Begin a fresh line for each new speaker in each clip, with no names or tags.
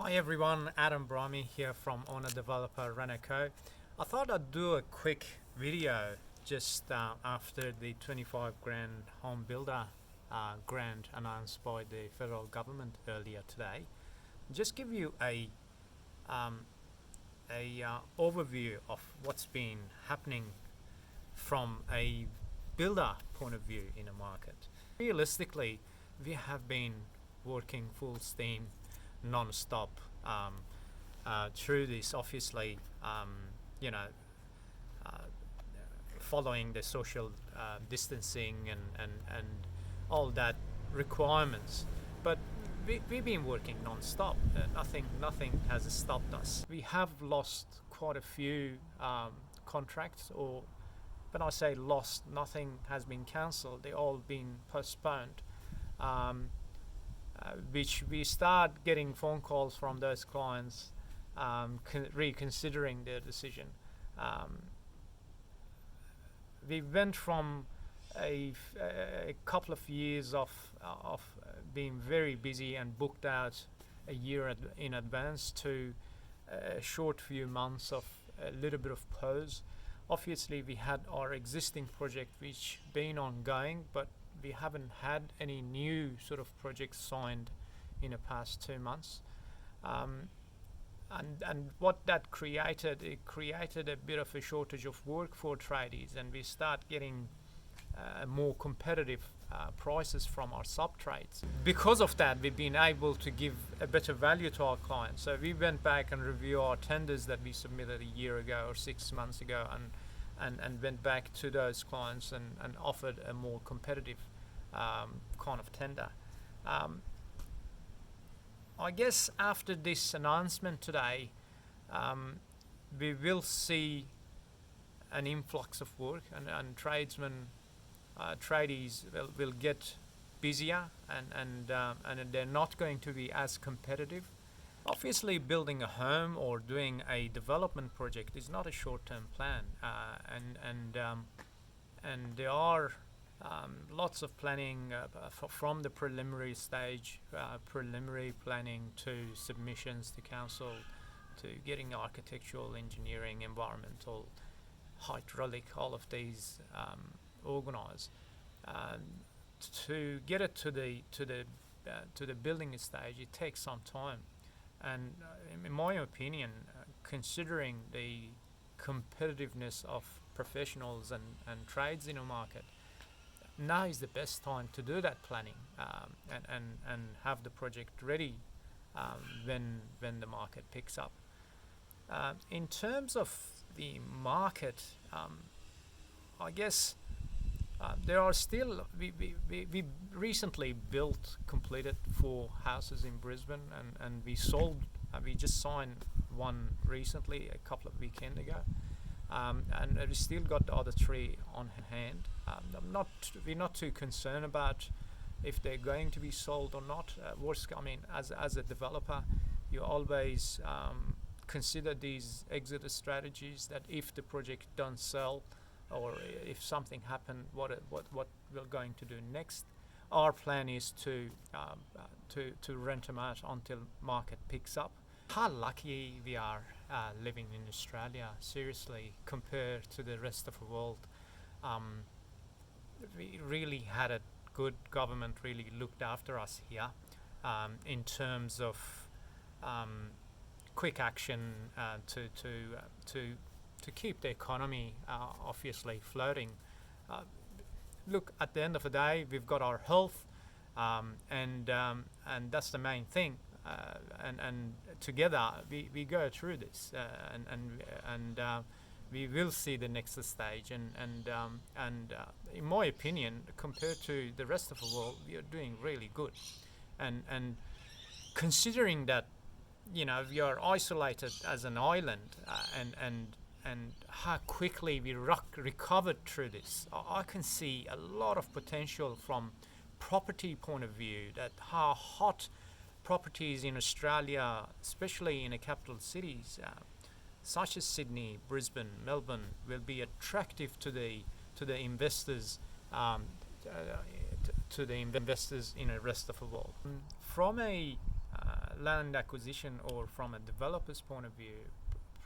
Hi everyone, Adam Bahrami here from OwnerDeveloper Rent-A-Co. I thought I'd do a quick video just after the 25 grand HomeBuilder grant announced by the federal government earlier today. Just give you a overview of what's been happening from a builder point of view in the market. Realistically, we have been working full steam non-stop through this, obviously following the social distancing and all that requirements, but we've been working non-stop. Nothing has stopped us. We have lost quite a few contracts, or when I say lost, nothing has been cancelled, they're all been postponed, which we start getting phone calls from those clients reconsidering their decision. We went from a couple of years of being very busy and booked out a year in advance to a short few months of a little bit of pause. Obviously, we had our existing project which been ongoing, but we haven't had any new sort of projects signed in the past 2 months, and what that created, it created a bit of a shortage of work for tradies, and we start getting more competitive prices from our sub-trades. Because of that, we've been able to give a better value to our clients. So we went back and reviewed our tenders that we submitted a year ago or 6 months ago, and went back to those clients and offered a more competitive kind of tender. I guess after this announcement today, we will see an influx of work, and tradesmen, tradies will get busier, and they're not going to be as competitive. Obviously, building a home or doing a development project is not a short-term plan, and there are lots of planning from the preliminary stage, preliminary planning to submissions to council, to getting architectural, engineering, environmental, hydraulic, all of these organised. To get it to the building stage, it takes some time. And in my opinion, considering the competitiveness of professionals and trades in a market, now is the best time to do that planning and have the project ready when the market picks up. In terms of the market, I guess there are still, we recently completed 4 houses in Brisbane, and we sold, we just signed one recently a couple of weekends ago, and we still got the other 3 on hand. We're not too concerned about if they're going to be sold or not. As a developer, you always consider these exit strategies, that if the project don't sell, or if something happened, what we're going to do next. Our plan is to rent them out until market picks up. How lucky we are living in Australia, seriously, compared to the rest of the world. We really had a good government, really looked after us here in terms of quick action to keep the economy obviously floating. Look, at the end of the day, we've got our health, and that's the main thing. And together we go through this, and we will see the next stage. And in my opinion, compared to the rest of the world, we are doing really good. And considering that, we are isolated as an island, and how quickly we recovered through this, I can see a lot of potential from property point of view, that how hot properties in Australia, especially in the capital cities such as Sydney, Brisbane, Melbourne, will be attractive to the investors, to the investors in the rest of the world. From a land acquisition or from a developer's point of view,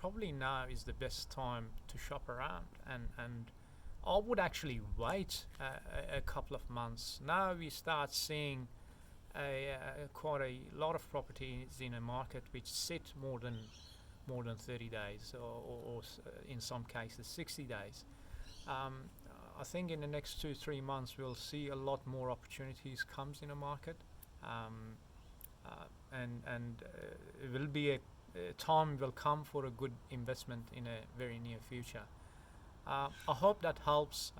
probably now is the best time to shop around, and I would actually wait a couple of months. Now we start seeing quite a lot of properties in a market which sit more than 30 days, or in some cases 60 days. I think in the next 2-3 months we'll see a lot more opportunities comes in a market, and it will be a time will come for a good investment in a very near future. I hope that helps,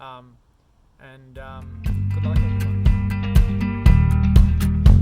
and good luck.